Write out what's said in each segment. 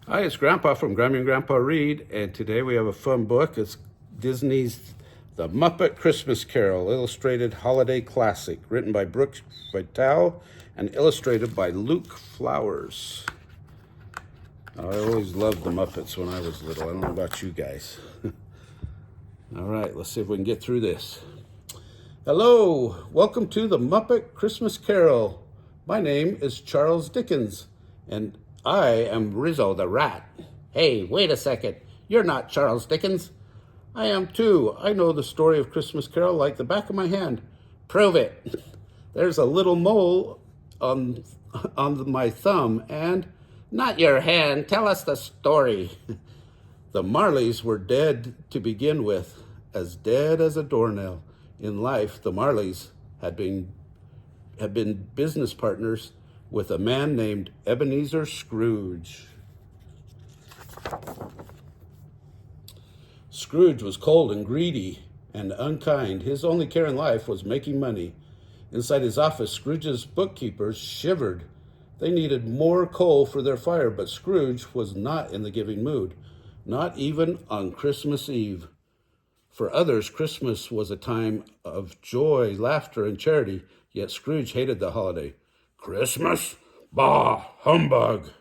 Hi, it's Grandpa from Grammy and Grandpa Read, and today we have a fun book. It's Disney's The Muppet Christmas Carol, illustrated holiday classic, written by Brooke Vitale and illustrated by Luke Flowers. I always loved the Muppets when I was little. I don't know about you guys. All right, let's see if we can get through this. Hello, welcome to The Muppet Christmas Carol. My name is Charles Dickens, and I am Rizzo the Rat. Hey, wait a second. You're not Charles Dickens. I am too. I know the story of Christmas Carol like the back of my hand. Prove it. There's a little mole on my thumb and... Not your hand. Tell us the story. The Marleys were dead to begin with, as dead as a doornail. In life, the Marleys had been business partners with a man named Ebenezer Scrooge. Scrooge was cold and greedy and unkind. His only care in life was making money. Inside his office, Scrooge's bookkeepers shivered. They needed more coal for their fire, but Scrooge was not in the giving mood, not even on Christmas Eve. For others, Christmas was a time of joy, laughter, and charity, yet Scrooge hated the holiday. Christmas? Bah, humbug.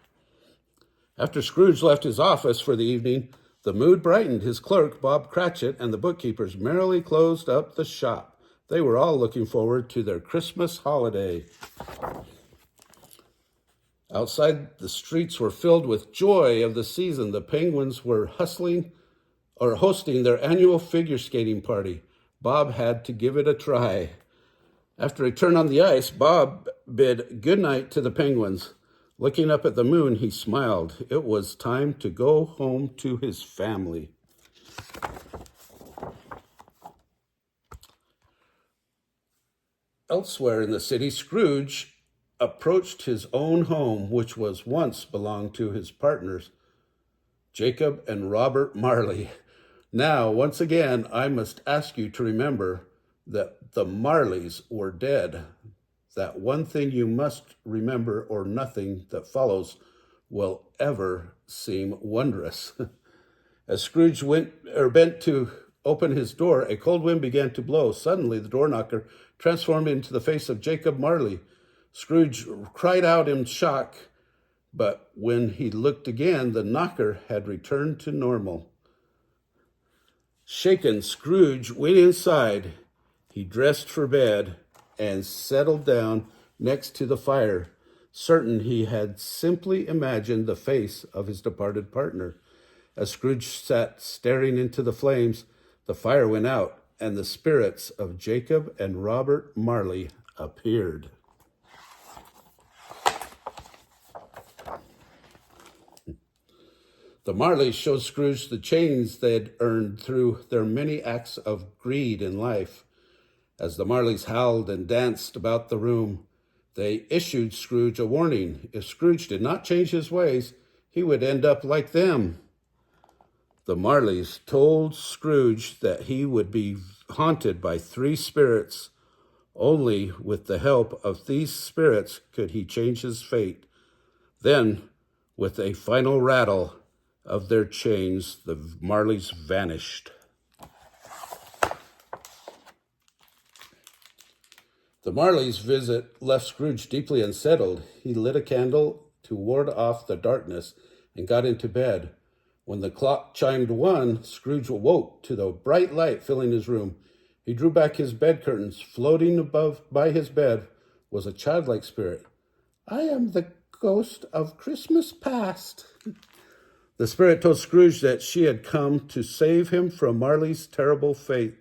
After Scrooge left his office for the evening, the mood brightened. His clerk, Bob Cratchit, and the bookkeepers merrily closed up the shop. They were all looking forward to their Christmas holiday. Outside, the streets were filled with joy of the season. The penguins were hosting their annual figure skating party. Bob had to give it a try. After a turn on the ice, Bob bid goodnight to the penguins. Looking up at the moon, he smiled. It was time to go home to his family. Elsewhere in the city, Scrooge approached his own home, which was once belonged to his partners, Jacob and Robert Marley. Now, once again, I must ask you to remember that the Marleys were dead. That one thing you must remember, or nothing that follows will ever seem wondrous. As Scrooge bent to open his door, a cold wind began to blow. Suddenly, the door knocker transformed into the face of Jacob Marley. Scrooge cried out in shock, but when he looked again, the knocker had returned to normal. Shaken, Scrooge went inside. He dressed for bed and settled down next to the fire, certain he had simply imagined the face of his departed partner. As Scrooge sat staring into the flames, the fire went out, and the spirits of Jacob and Robert Marley appeared. The Marleys showed Scrooge the chains they had earned through their many acts of greed in life. As the Marleys howled and danced about the room, they issued Scrooge a warning. If Scrooge did not change his ways, he would end up like them. The Marleys told Scrooge that he would be haunted by 3 spirits. Only with the help of these spirits could he change his fate. Then, with a final rattle of their chains, the Marleys vanished. The Marleys' visit left Scrooge deeply unsettled. He lit a candle to ward off the darkness and got into bed. When the clock chimed 1, Scrooge awoke to the bright light filling his room. He drew back his bed curtains. Floating above by his bed was a childlike spirit. I am the ghost of Christmas past. The spirit told Scrooge that she had come to save him from Marley's terrible fate.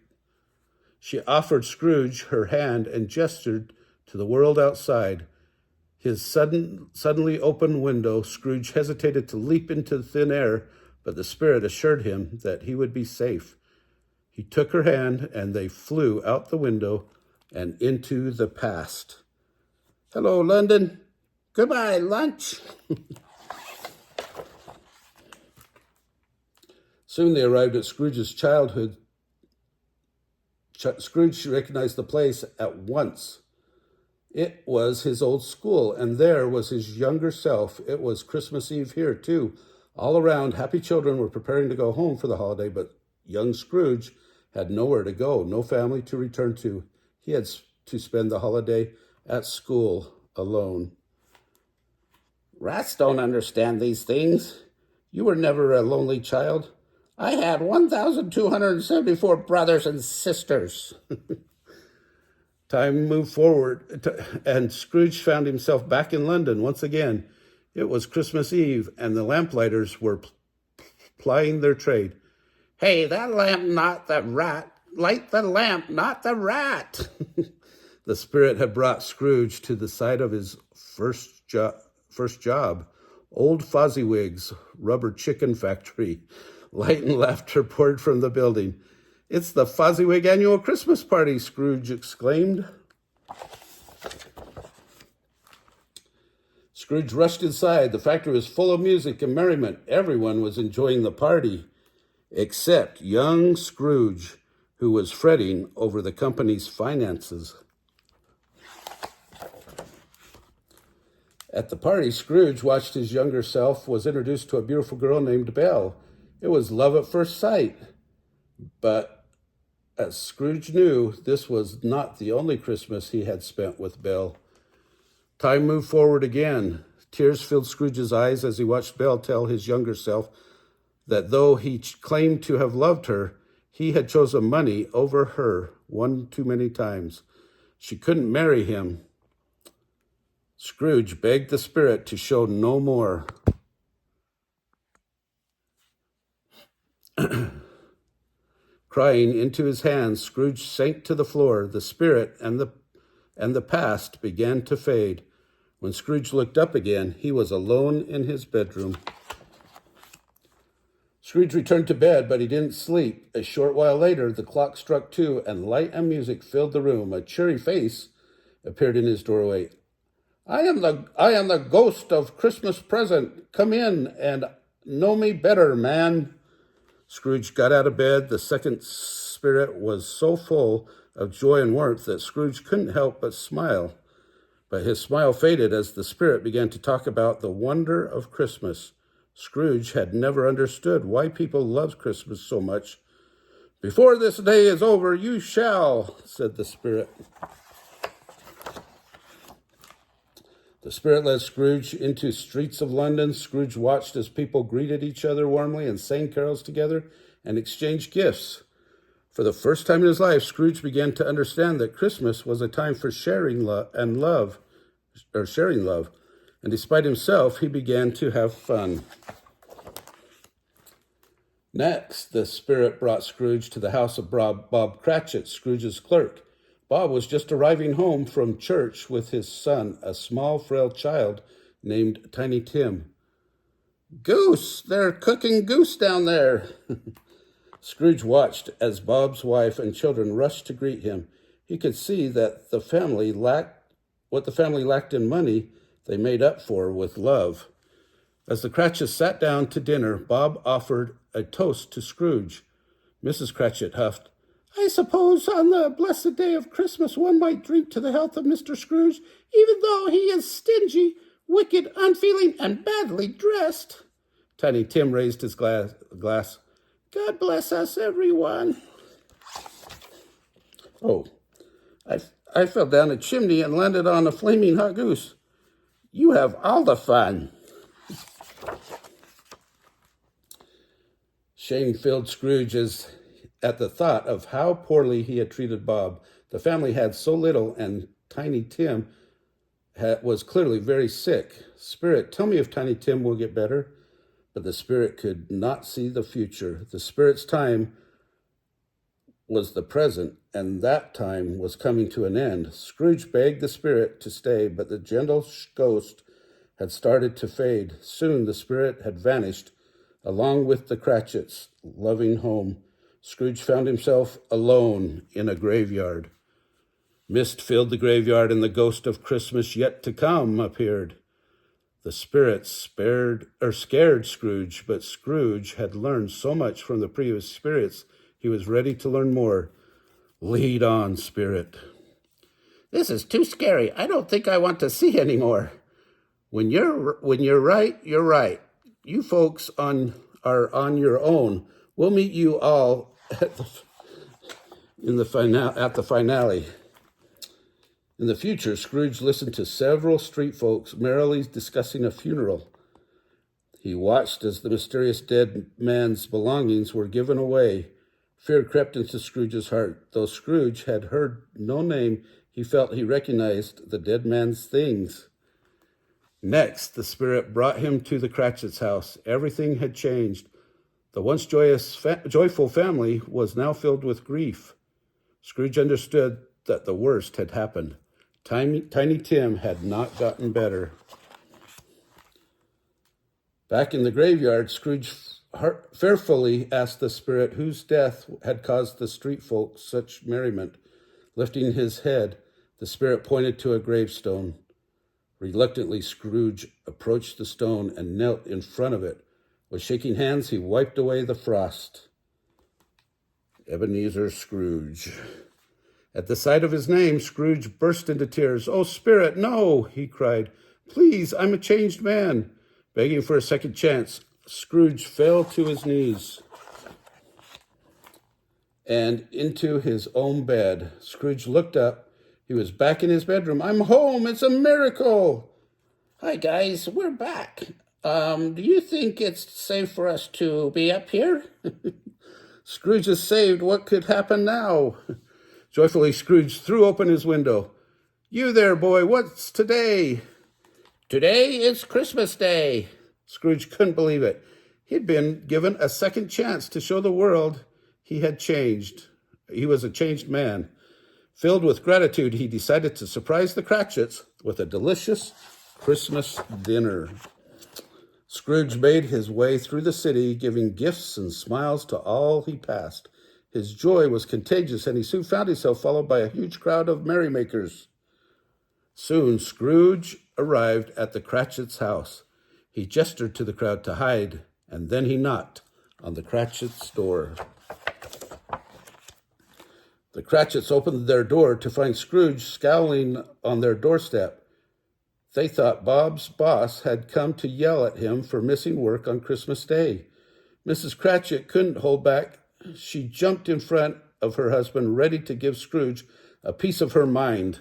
She offered Scrooge her hand and gestured to the world outside. His suddenly open window, Scrooge hesitated to leap into thin air, but the spirit assured him that he would be safe. He took her hand, and they flew out the window and into the past. Hello, London. Goodbye, lunch. Soon they arrived at Scrooge's childhood. Scrooge recognized the place at once. It was his old school, and there was his younger self. It was Christmas Eve here, too. All around, happy children were preparing to go home for the holiday, but young Scrooge had nowhere to go, no family to return to. He had to spend the holiday at school alone. Rats don't understand these things. You were never a lonely child. I had 1,274 brothers and sisters. Time moved forward, and Scrooge found himself back in London once again. It was Christmas Eve, and the lamplighters were plying their trade. Hey, that lamp, not the rat. Light the lamp, not the rat. The spirit had brought Scrooge to the site of his first job, Old Fozziwig's rubber chicken factory. Light and laughter poured from the building. It's the Fozziwig annual Christmas party, Scrooge exclaimed. Scrooge rushed inside. The factory was full of music and merriment. Everyone was enjoying the party, except young Scrooge, who was fretting over the company's finances. At the party, Scrooge watched his younger self was introduced to a beautiful girl named Belle. It was love at first sight. But as Scrooge knew, this was not the only Christmas he had spent with Belle. Time moved forward again. Tears filled Scrooge's eyes as he watched Belle tell his younger self that though he claimed to have loved her, he had chosen money over her one too many times. She couldn't marry him. Scrooge begged the spirit to show no more. Crying into his hands, Scrooge sank to the floor. The spirit and the past began to fade. When Scrooge looked up again, he was alone in his bedroom. Scrooge returned to bed, but he didn't sleep. A short while later, the clock struck 2, and light and music filled the room. A cheery face appeared in his doorway. I am the ghost of Christmas present. Come in and know me better, man. Scrooge got out of bed. The second spirit was so full of joy and warmth that Scrooge couldn't help but smile. But his smile faded as the spirit began to talk about the wonder of Christmas. Scrooge had never understood why people loved Christmas so much. Before this day is over, you shall, said the spirit. The spirit led Scrooge into streets of London. Scrooge watched as people greeted each other warmly and sang carols together and exchanged gifts. For the first time in his life, Scrooge began to understand that Christmas was a time for sharing love. And despite himself, he began to have fun. Next, the spirit brought Scrooge to the house of Bob Cratchit, Scrooge's clerk. Bob was just arriving home from church with his son, a small, frail child named Tiny Tim. Goose! They're cooking goose down there! Scrooge watched as Bob's wife and children rushed to greet him. He could see that what the family lacked in money, they made up for with love. As the Cratchits sat down to dinner, Bob offered a toast to Scrooge. Mrs. Cratchit huffed, I suppose on the blessed day of Christmas one might drink to the health of Mr. Scrooge, even though he is stingy, wicked, unfeeling, and badly dressed. Tiny Tim raised his glass. God bless us, everyone. Oh, I fell down a chimney and landed on a flaming hot goose. You have all the fun. Shame filled Scrooge at the thought of how poorly he had treated Bob. The family had so little, and Tiny Tim was clearly very sick. Spirit, tell me if Tiny Tim will get better. But the spirit could not see the future. The spirit's time was the present, and that time was coming to an end. Scrooge begged the spirit to stay, but the gentle ghost had started to fade. Soon the spirit had vanished, along with the Cratchits' loving home. Scrooge found himself alone in a graveyard. Mist filled the graveyard, and the ghost of Christmas yet to come appeared. The spirit scared Scrooge, but Scrooge had learned so much from the previous spirits, he was ready to learn more. Lead on, spirit. This is too scary. I don't think I want to see anymore. When you're right, you're right. you folks are on your own. We'll meet you all at the finale. In the future, Scrooge listened to several street folks merrily discussing a funeral. He watched as the mysterious dead man's belongings were given away. Fear crept into Scrooge's heart. Though Scrooge had heard no name, he felt he recognized the dead man's things. Next, the spirit brought him to the Cratchit's house. Everything had changed. The once joyful family was now filled with grief. Scrooge understood that the worst had happened. Tiny Tim had not gotten better. Back in the graveyard, Scrooge fearfully asked the spirit whose death had caused the street folk such merriment. Lifting his head, the spirit pointed to a gravestone. Reluctantly, Scrooge approached the stone and knelt in front of it. With shaking hands, he wiped away the frost. Ebenezer Scrooge. At the sight of his name, Scrooge burst into tears. "Oh, Spirit, no," he cried. "Please, I'm a changed man." Begging for a second chance, Scrooge fell to his knees and into his own bed. Scrooge looked up. He was back in his bedroom. "I'm home. It's a miracle." "Hi, guys. We're back. Do you think it's safe for us to be up here?" "Scrooge is saved. What could happen now?" Joyfully, Scrooge threw open his window. "You there, boy. What's today?" "Today is Christmas Day." Scrooge couldn't believe it. He'd been given a second chance to show the world he had changed. He was a changed man. Filled with gratitude, he decided to surprise the Cratchits with a delicious Christmas dinner. Scrooge made his way through the city, giving gifts and smiles to all he passed. His joy was contagious, and he soon found himself followed by a huge crowd of merrymakers. Soon, Scrooge arrived at the Cratchit's house. He gestured to the crowd to hide, and then he knocked on the Cratchit's door. The Cratchits opened their door to find Scrooge scowling on their doorstep. They thought Bob's boss had come to yell at him for missing work on Christmas Day. Mrs. Cratchit couldn't hold back. She jumped in front of her husband, ready to give Scrooge a piece of her mind.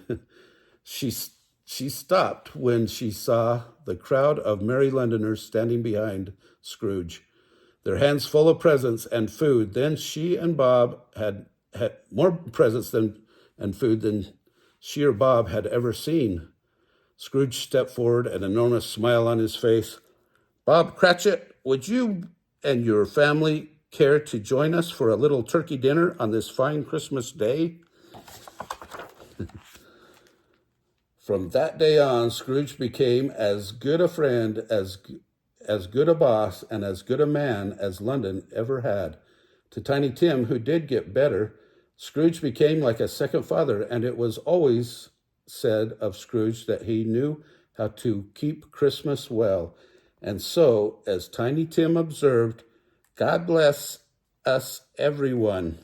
She stopped when she saw the crowd of merry Londoners standing behind Scrooge, their hands full of presents and food. Then she and Bob had more presents and food than she or Bob had ever seen. Scrooge stepped forward, an enormous smile on his face. "Bob Cratchit, would you and your family care to join us for a little turkey dinner on this fine Christmas day?" From that day on, Scrooge became as good a friend, as good a boss, and as good a man as London ever had. To Tiny Tim, who did get better, Scrooge became like a second father, and it was always said of Scrooge that he knew how to keep Christmas well. And so, as Tiny Tim observed, God bless us, everyone.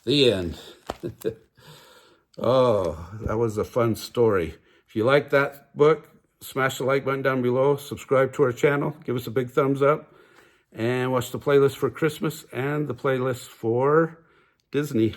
The end. Oh, that was a fun story. If you like that book, smash the like button down below, subscribe to our channel, give us a big thumbs up, and watch the playlist for Christmas and the playlist for Disney.